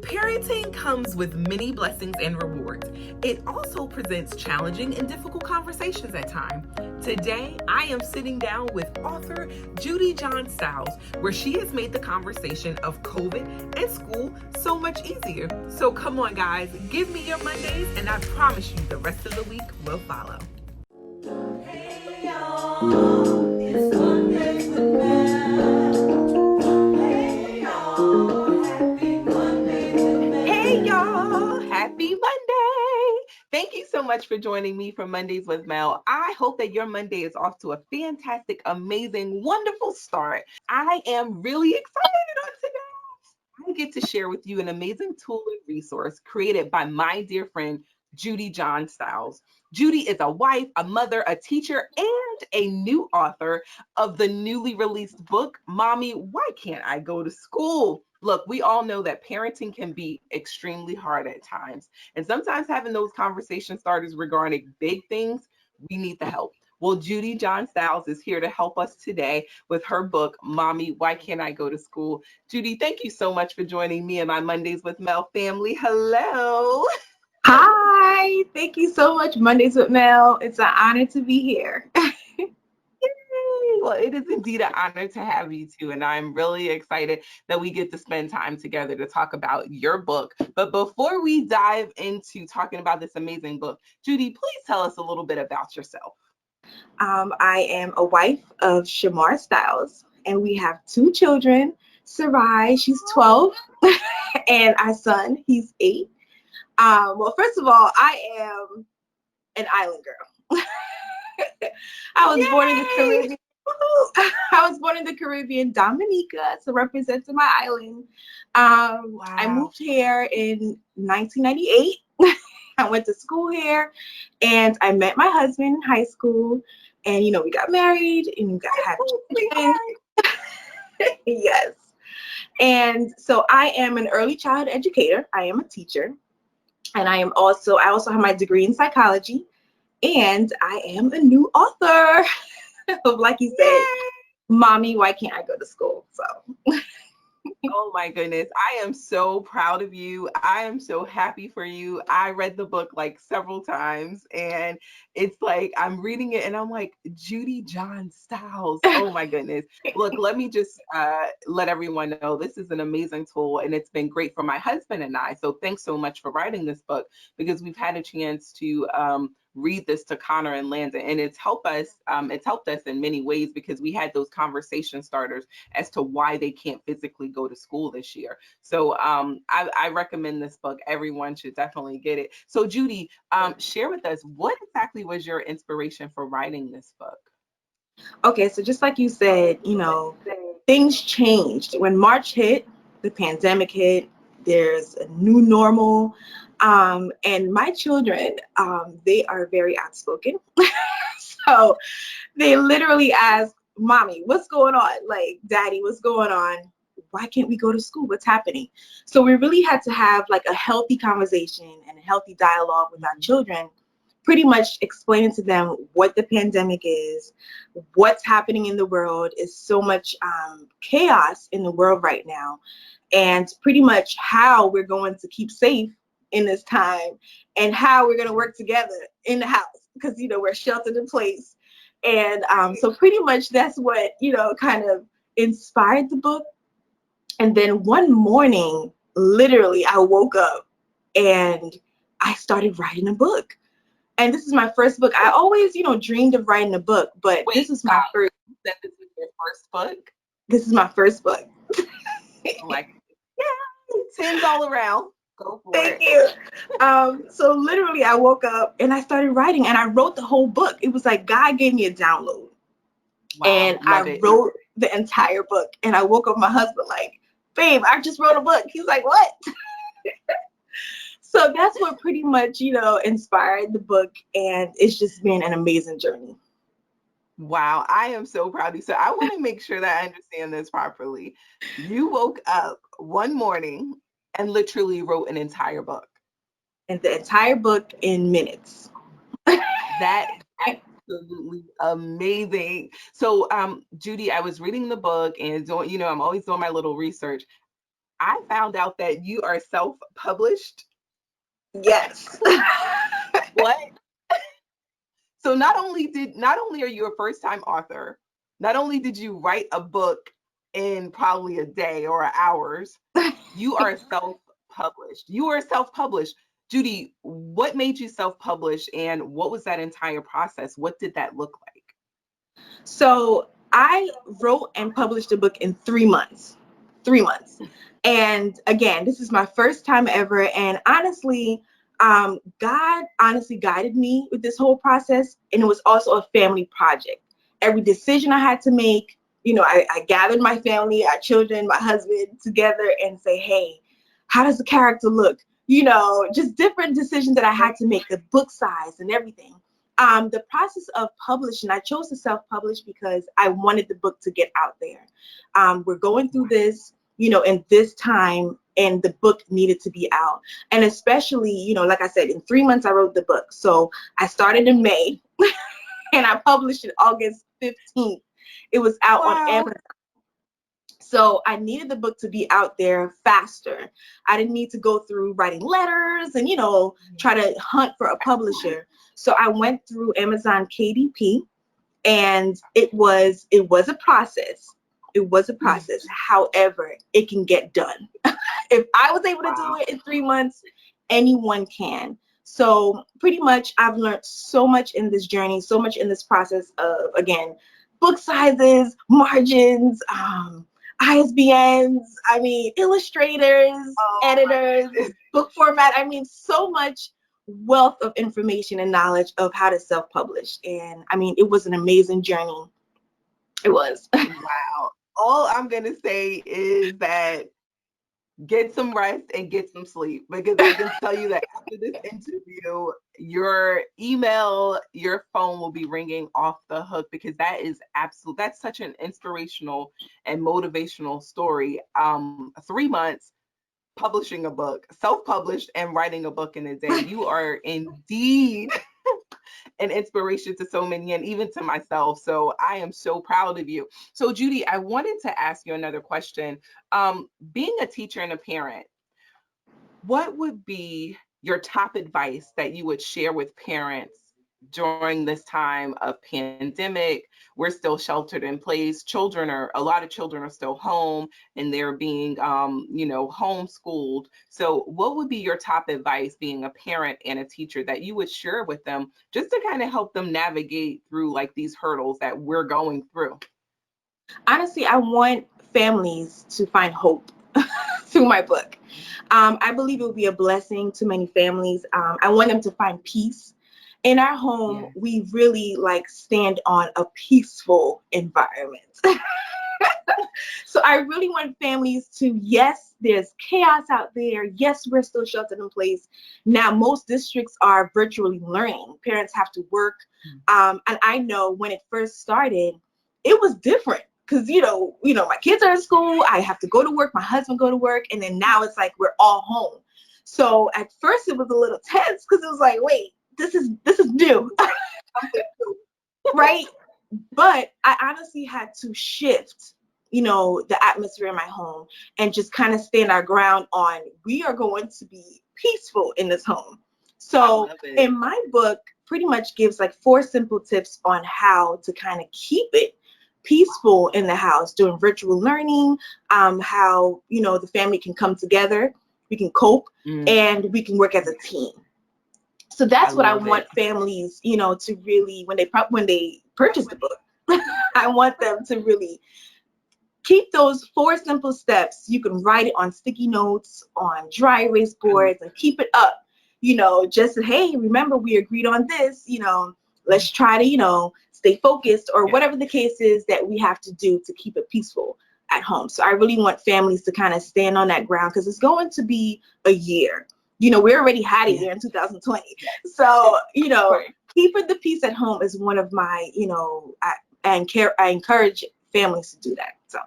Parenting comes with many blessings and rewards. It also presents challenging and difficult conversations at times. Today, I am sitting down with author Judy John Styles, where she has made the conversation of COVID and school so much easier. So come on, guys, give me your Mondays, and I promise you the rest of the week will follow. Hey, y'all, it's Mondays with Mel. Hey, y'all, happy Mondays with Mel. Hey, y'all, happy Monday. Thank you so much for joining me for Mondays with Mel. I hope that your Monday is off to a fantastic, amazing, wonderful start. I am really excited on today. I get to share with you an amazing tool and resource created by my dear friend, Judy John Styles. Judy is a wife, a mother, a teacher, and a new author of the newly released book, Mommy, Why Can't I Go to School? Look, we all know that parenting can be extremely hard at times. And sometimes having those conversation starters regarding big things, we need the help. Well, Judy John Styles is here to help us today with her book, Mommy, Why Can't I Go to School? Judy, thank you so much for joining me and my Mondays with Mel family. Hello. Hi, thank you so much, Mondays with Mel. It's an honor to be here. Yay! Well, it is indeed an honor to have you too, and I'm really excited that we get to spend time together to talk about your book. But before we dive into talking about this amazing book, Judy, please tell us a little bit about yourself. I am a wife of Shamar Styles, and we have two children. Sarai, she's 12, and our son, he's 8. Well, first of all, I am an island girl. I was born in the Yay! Caribbean. I was born in the Caribbean, Dominica, so representing my island. I Wow. moved here in 1998. I went to school here, and I met my husband in high school, and we got married and we got had children. Yes, and so I am an early childhood educator. I am a teacher, and I also have my degree in psychology, and I am a new author of, like you said, Yay! Mommy, Why Can't I Go to School? So Oh my goodness. I am so proud of you. I am so happy for you. I read the book like several times and it's like I'm reading it and I'm like, Judy John Styles. Oh my goodness. Look, let me just let everyone know this is an amazing tool and it's been great for my husband and I. So thanks so much for writing this book because we've had a chance to read this to Connor and Landon and it's helped us in many ways because we had those conversation starters as to why they can't physically go to school this year. So I recommend this book. Everyone should definitely get it. So Judy, share with us what exactly was your inspiration for writing this book? okay, so just like you said, things changed when March hit, the pandemic hit. There's a new normal, and my children, they are very outspoken. So they literally ask, Mommy, what's going on? Like, Daddy, what's going on? Why can't we go to school? What's happening? So we really had to have like a healthy conversation and a healthy dialogue with our children, pretty much explaining to them what the pandemic is, what's happening in the world. Is so much chaos in the world right now, and pretty much how we're going to keep safe in this time, and how we're going to work together in the house because we're sheltered in place. And so pretty much that's what kind of inspired the book. And then one morning, literally, I woke up and I started writing a book. And this is my first book. I always dreamed of writing a book, but Wait, this is my first. that this is your first book? This is my first book. Like, yeah, Tim's all around. Go for Thank it. you. So literally, I woke up and I started writing, and I wrote the whole book. It was like God gave me a download, and Wow, I love it. wrote the entire book. And I woke up my husband like, "Babe, I just wrote a book." He's like, "What?" So that's what pretty much inspired the book, and it's just been an amazing journey. Wow, I am so proud of you. So I want to make sure that I understand this properly. You woke up one morning and literally wrote an entire book. And the entire book in minutes. That absolutely amazing. So Judy, I was reading the book and doing, I'm always doing my little research. I found out that you are self-published. Yes. What? So not only are you a first-time author, not only did you write a book in probably a day or hours, you are self-published. You are self-published. Judy, what made you self-publish and what was that entire process? What did that look like? So I wrote and published a book in 3 months. 3 months. And again, this is my first time ever. And honestly, God honestly guided me with this whole process. And it was also a family project. Every decision I had to make, I gathered my family, our children, my husband together and say, hey, how does the character look? Just different decisions that I had to make, the book size and everything. The process of publishing, I chose to self-publish because I wanted the book to get out there. We're going through this, in this time, and the book needed to be out. And especially, like I said, in 3 months, I wrote the book. So I started in May and I published it August 15th. It was out on Wow. Amazon. So I needed the book to be out there faster. I didn't need to go through writing letters and, try to hunt for a publisher. So I went through Amazon KDP, and it was a process. It was a process. However, it can get done. If I was able to do it in 3 months, anyone can. So pretty much I've learned so much in this journey, so much in this process of, again, book sizes, margins, ISBNs, illustrators, editors, book format. So much wealth of information and knowledge of how to self-publish. And it was an amazing journey. It was. Wow. All I'm going to say is that get some rest and get some sleep, because I can tell you that after this interview, your email, your phone will be ringing off the hook, because that's such an inspirational and motivational story. 3 months publishing a book, self-published and writing a book in a day. You are indeed an inspiration to so many and even to myself. So I am so proud of you. So Judy, I wanted to ask you another question. Being a teacher and a parent, what would be your top advice that you would share with parents during this time of pandemic? We're still sheltered in place. A lot of children are still home and they're being, homeschooled. So what would be your top advice, being a parent and a teacher, that you would share with them just to kind of help them navigate through like these hurdles that we're going through? Honestly, I want families to find hope through my book. I believe it will be a blessing to many families. I want them to find peace. In our home, Yeah. we really stand on a peaceful environment. So I really want families to, yes, there's chaos out there. Yes, we're still sheltered in place. Now, most districts are virtually learning. Parents have to work. And I know when it first started, it was different because, my kids are in school. I have to go to work. My husband go to work. And then now it's like we're all home. So at first it was a little tense because it was like, wait, this is new, right? But I honestly had to shift, the atmosphere in my home and just kind of stand our ground on, we are going to be peaceful in this home. So in my book, pretty much gives like 4 simple tips on how to kind of keep it peaceful in the house during virtual learning, how, the family can come together, we can cope, and we can work as a team. So that's what I want families, to really, when they purchase the book, I want them to really keep those 4 simple steps. You can write it on sticky notes, on dry erase boards, and keep it up. Just, hey, remember we agreed on this, let's try to, stay focused, or whatever the case is that we have to do to keep it peaceful at home. So I really want families to kind of stand on that ground, because it's going to be a year. We already had a year in 2020. So, keeping the peace at home is one of my, I encourage families to do that. So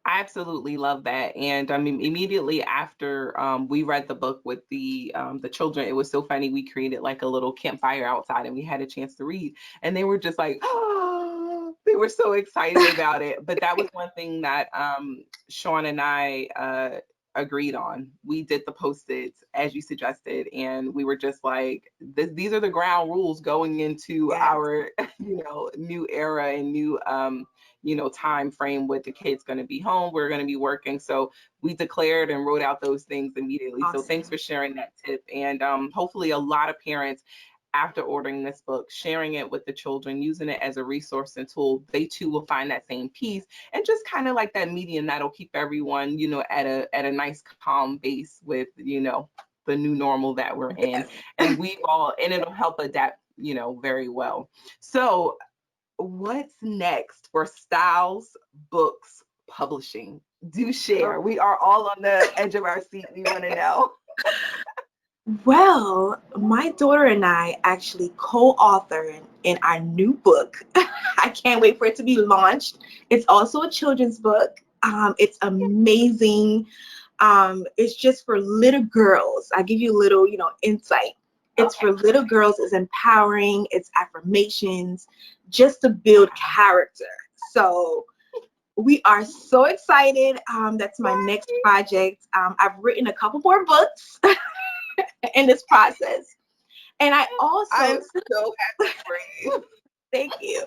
I absolutely love that. And I mean, immediately after we read the book with the children, it was so funny. We created like a little campfire outside and we had a chance to read. And they were just like, oh, They were so excited about it. But that was one thing that Sean and I agreed on. We did the post-its as you suggested, and we were just like, these are the ground rules going into Yes. our, new era and new, time frame with the kids going to be home. We're going to be working. So we declared and wrote out those things immediately. So thanks Awesome. for sharing that tip. And hopefully a lot of parents, after ordering this book, sharing it with the children, using it as a resource and tool, they too will find that same peace and just kind of like that medium that'll keep everyone, at a nice calm base with, the new normal that we're in. Yes. And and it'll help adapt, very well. So what's next for Styles Books Publishing? Do share. We are all on the edge of our seat. We want to know. Well, my daughter and I actually co-authored in our new book. I can't wait for it to be launched. It's also a children's book. It's amazing. It's just for little girls. I give you a little, insight. It's Okay. for little girls. It's empowering. It's affirmations, just to build character. So we are so excited. That's my next project. I've written a couple more books in this process. And I I'm also, so happy for you. thank you.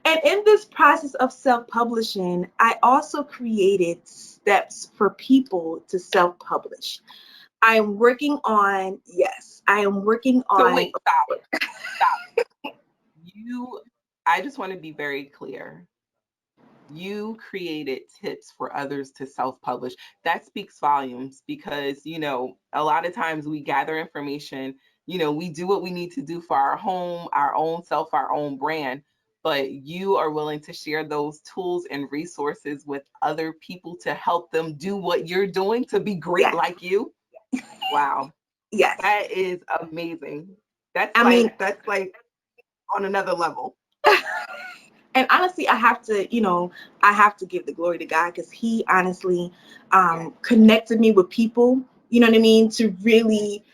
And in this process of self-publishing, I also created steps for people to self-publish. I am working on, yes, I am working So on, wait, stop. I just want to be very clear. You created tips for others to self-publish. That speaks volumes because, a lot of times we gather information, we do what we need to do for our home, our own self, our own brand, but you are willing to share those tools and resources with other people to help them do what you're doing to be great yes, like you. Wow. yes. That is amazing. That's I mean, like that's like on another level. and honestly, I have to give the glory to God because He honestly Yes. connected me with people, you know what I mean, to really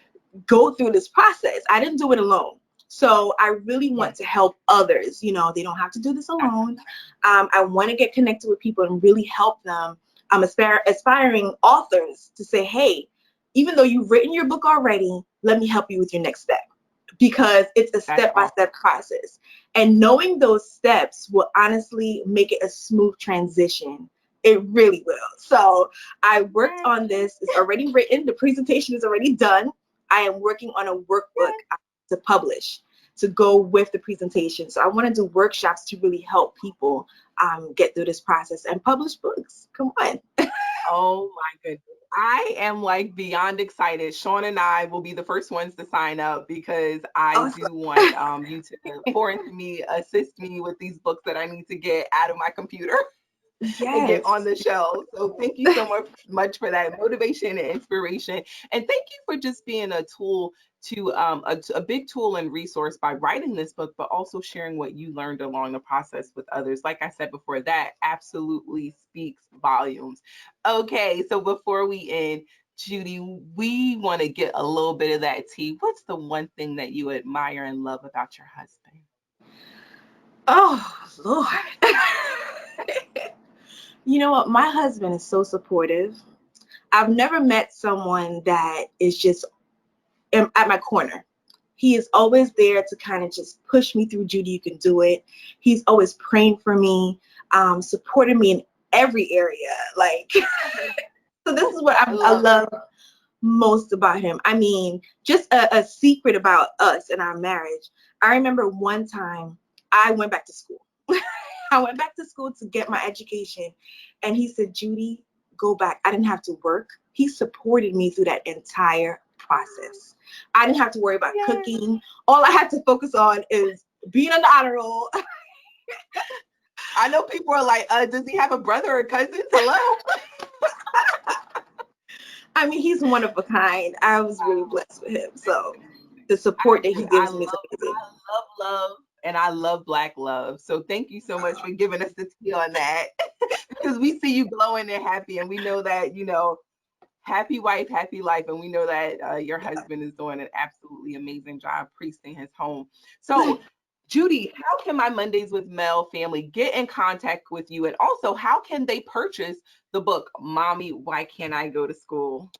go through this process. I didn't do it alone. So I really want Yes. to help others. They don't have to do this alone. Absolutely. I want to get connected with people and really help them. Aspiring authors to say, hey, even though you've written your book already, let me help you with your next step, because it's a That's awesome. step-by-step process. And knowing those steps will honestly make it a smooth transition. It really will. So I worked on this. It's already written. The presentation is already done. I am working on a workbook to publish to go with the presentation. So I want to do workshops to really help people get through this process and publish books. Come on. Oh my goodness. I am like beyond excited. Sean and I will be the first ones to sign up because I Awesome. do want you to pour into me, assist me with these books that I need to get out of my computer and get on Yes. the shelf. So thank you so much for that motivation and inspiration. And thank you for just being a tool to a big tool and resource by writing this book, but also sharing what you learned along the process with others. Like I said before, that absolutely speaks volumes. Okay, so before we end, Judy, we want to get a little bit of that tea. What's the one thing that you admire and love about your husband? Oh, Lord. You know what? My husband is so supportive. I've never met someone that is just at my corner. He is always there to kind of just push me through. Judy, you can do it. He's always praying for me, supporting me in every area. Like, so this is what I I love love most about him. I mean, just a secret about us and our marriage. I remember one time I went back to school. I went back to school to get my education, and he said, Judy, go back. I didn't have to work. He supported me through that entire process. I didn't have to worry about it. cooking. All I had to focus on is being on the honor roll. I know people are like, does he have a brother or cousins? Hello? I mean, he's one of a kind. I was really blessed with him. So the I support that he agree. I gives me is love, amazing. I love love, and I love Black love. So thank you so much for giving us the tea on that, because we see you glowing and happy, and we know that happy wife, happy life, and we know that your husband is doing an absolutely amazing job priesting his home. So, Judy, how can my Mondays with Mel family get in contact with you? And also, how can they purchase the book, Mommy, Why Can't I Go to School?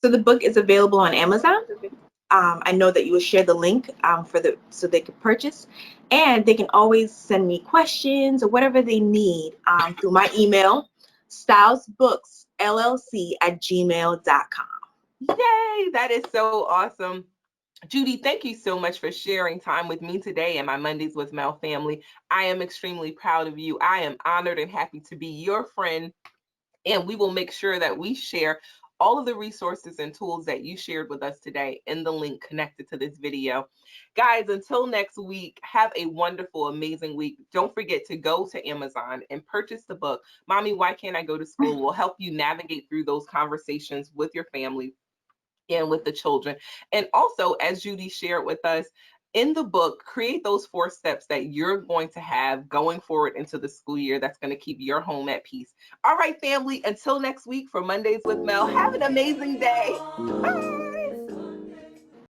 So the book is available on Amazon. I know that you will share the link so they can purchase, and they can always send me questions or whatever they need through my email, stylesbooksllc@gmail.com. Yay, that is so awesome. Judy, thank you so much for sharing time with me today and my Mondays with Mel family. I am extremely proud of you. I am honored and happy to be your friend, and we will make sure that we share all of the resources and tools that you shared with us today in the link connected to this video. Guys, until next week, have a wonderful, amazing week. Don't forget to go to Amazon and purchase the book, Mommy, Why Can't I Go to School? Will help you navigate through those conversations with your family and with the children. And also, as Judy shared with us, in the book, create those 4 steps that you're going to have going forward into the school year that's going to keep your home at peace. All right, family, until next week for Mondays with Mel, have an amazing day. Bye.